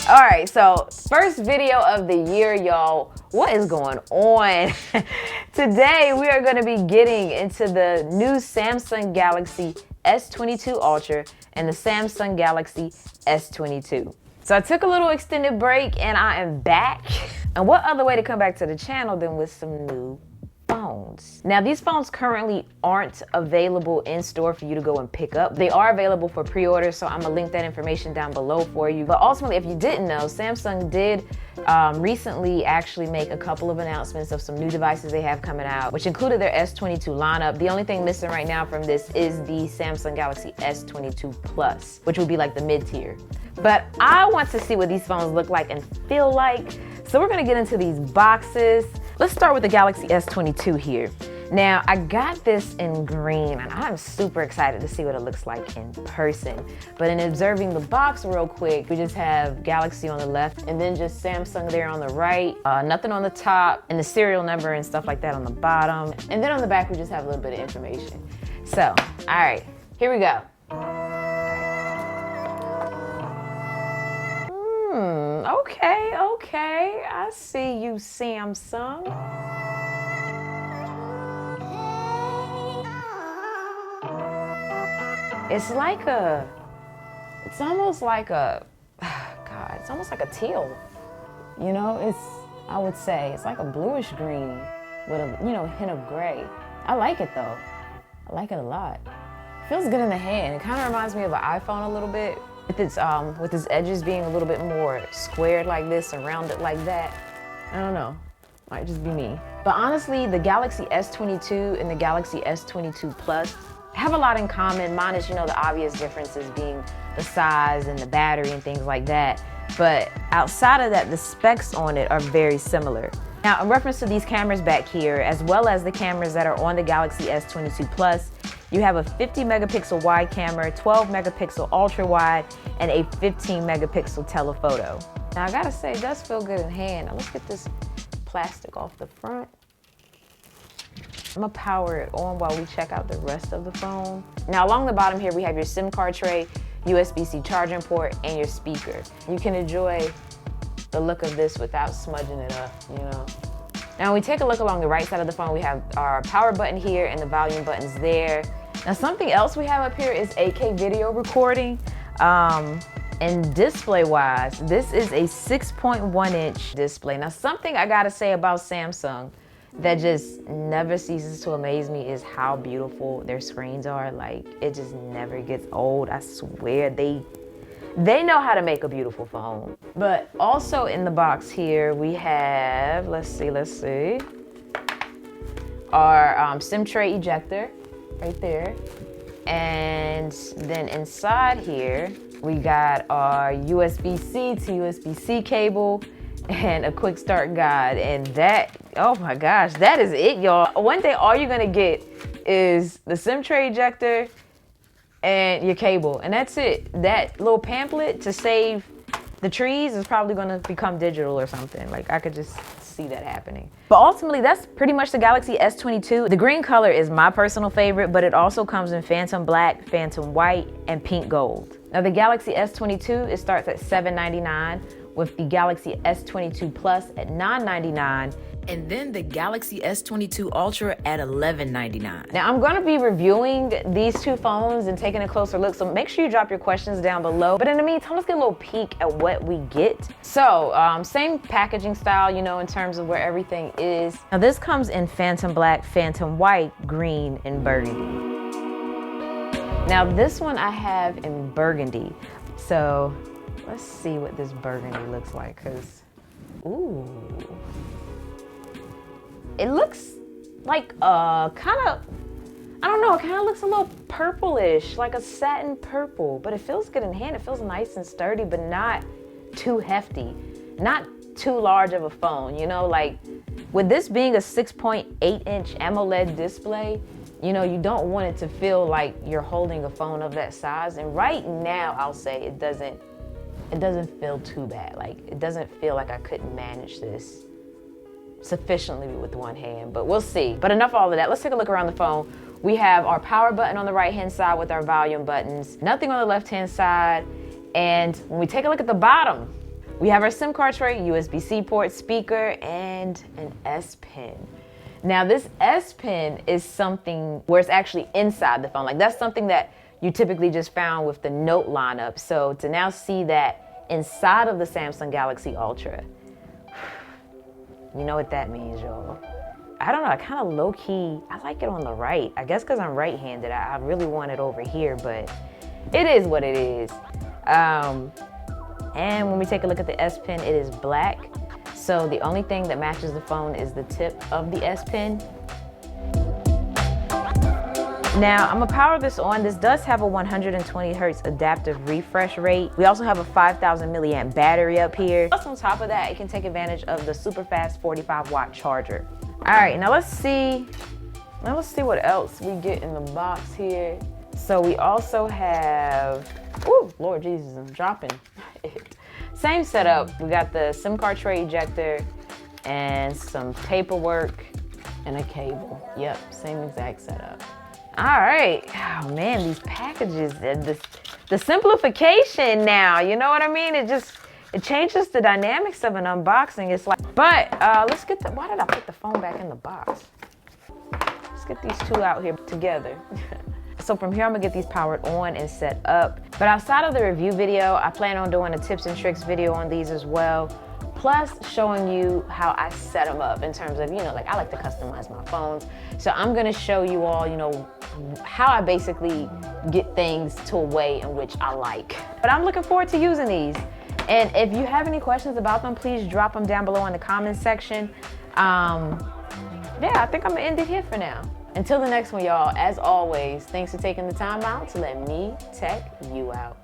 All right, so first video of the year, y'all. What is going on? Today, we are gonna be getting into the new Samsung Galaxy S22 Ultra and the Samsung Galaxy S22. So I took a little extended break and I am back. And what other way to come back to the channel than with some new phones? Now, these phones currently aren't available in store for you to go and pick up. They are available for pre-order, so I'm gonna link that information down below for you. But ultimately, if you didn't know, Samsung did recently actually make a couple of announcements of some new devices they have coming out, which included their S22 lineup. The only thing missing right now from this is the Samsung Galaxy S22 Plus, which would be like the mid-tier. But I want to see what these phones look like and feel like, so we're gonna get into these boxes. Let's start with the Galaxy S22 here. Now, I got this in green, and I'm super excited to see what it looks like in person. But in observing the box real quick, we just have Galaxy on the left, and then just Samsung there on the right, nothing on the top, and the serial number and stuff like that on the bottom. And then on the back, we just have a little bit of information. So, all right, here we go. Okay, I see you, Samsung. It's almost like a, God, it's almost like a teal. You know, I would say, it's like a bluish green with a, hint of gray. I like it though. I like it a lot. It feels good in the hand. It kind of reminds me of an iPhone a little bit. With its edges being a little bit more squared like this and rounded like that. I don't know, might just be me. But honestly, the Galaxy S22 and the Galaxy S22 Plus have a lot in common, minus, the obvious differences being the size and the battery and things like that. But outside of that, the specs on it are very similar. Now, in reference to these cameras back here, as well as the cameras that are on the Galaxy S22 Plus, you have a 50 megapixel wide camera, 12 megapixel ultra wide, and a 15 megapixel telephoto. Now, I gotta say, it does feel good in hand. Now, let's get this plastic off the front. I'm gonna power it on while we check out the rest of the phone. Now, along the bottom here, we have your SIM card tray, USB-C charging port, and your speaker. You can enjoy the look of this without smudging it up, Now, when we take a look along the right side of the phone, we have our power button here and the volume buttons there. Now, something else we have up here is 8K video recording. And display-wise, this is a 6.1-inch display. Now, something I gotta say about Samsung that just never ceases to amaze me is how beautiful their screens are. Like, it just never gets old. I swear, they know how to make a beautiful phone. But also in the box here, we have, let's see, our SIM tray ejector right there. And then inside here, we got our USB-C to USB-C cable and a quick start guide. And that, oh my gosh, that is it, y'all. One day, all you're gonna get is the SIM tray ejector and your cable, and that's it. That little pamphlet to save the trees is probably gonna become digital or something. Like, I could just see that happening. But ultimately, that's pretty much the Galaxy S22. The green color is my personal favorite, but it also comes in phantom black, phantom white, and pink gold. Now, the Galaxy S22, it starts at $799, with the Galaxy S22 Plus at $999, and then the Galaxy S22 Ultra at $1199. Now, I'm gonna be reviewing these two phones and taking a closer look, so make sure you drop your questions down below. But in the meantime, let's get a little peek at what we get. So, same packaging style, in terms of where everything is. Now, this comes in phantom black, phantom white, green, and burgundy. Now, this one I have in burgundy. So, let's see what this burgundy looks like, because, ooh. It looks like it kind of looks a little purplish, like a satin purple, but it feels good in hand. It feels nice and sturdy, but not too hefty, not too large of a phone, like with this being a 6.8-inch AMOLED display, you don't want it to feel like you're holding a phone of that size. And right now, I'll say it doesn't feel too bad. Like, it doesn't feel like I couldn't manage this sufficiently with one hand, but we'll see. But enough of all of that. Let's take a look around the phone. We have our power button on the right-hand side with our volume buttons, nothing on the left-hand side. And when we take a look at the bottom, We have our SIM card tray, USB-C port, speaker, and an S Pen. Now this S Pen is something where it's actually inside the phone. Like that's something that you typically just found with the Note lineup. So to now see that inside of the Samsung Galaxy Ultra, you know what that means, y'all. I don't know, I kind of low-key, I like it on the right. I guess because I'm right-handed, I really want it over here, but it is what it is. And when we take a look at the S Pen, it is black. So the only thing that matches the phone is the tip of the S Pen. Now, I'm gonna power this on. This does have a 120 Hertz adaptive refresh rate. We also have a 5,000 milliamp battery up here. Plus on top of that, it can take advantage of the super fast 45 watt charger. All right, now let's see what else we get in the box here. So we also have, ooh, Lord Jesus, I'm dropping it. Same setup. We got the SIM card tray ejector and some paperwork and a cable. Yep, same exact setup. All right, oh man, these packages, the simplification now, you know what I mean? It changes the dynamics of an unboxing. It's like, but let's get why did I put the phone back in the box? Let's get these two out here together. So from here, I'm gonna get these powered on and set up. But outside of the review video, I plan on doing a tips and tricks video on these as well. Plus showing you how I set them up in terms of, you know, like I like to customize my phones. So I'm gonna show you all, you know, how I basically get things to a way in which I like. But I'm looking forward to using these. And if you have any questions about them, please drop them down below in the comment section. Yeah, I think I'm gonna end it here for now. Until the next one, y'all, as always, thanks for taking the time out to let me tech you out.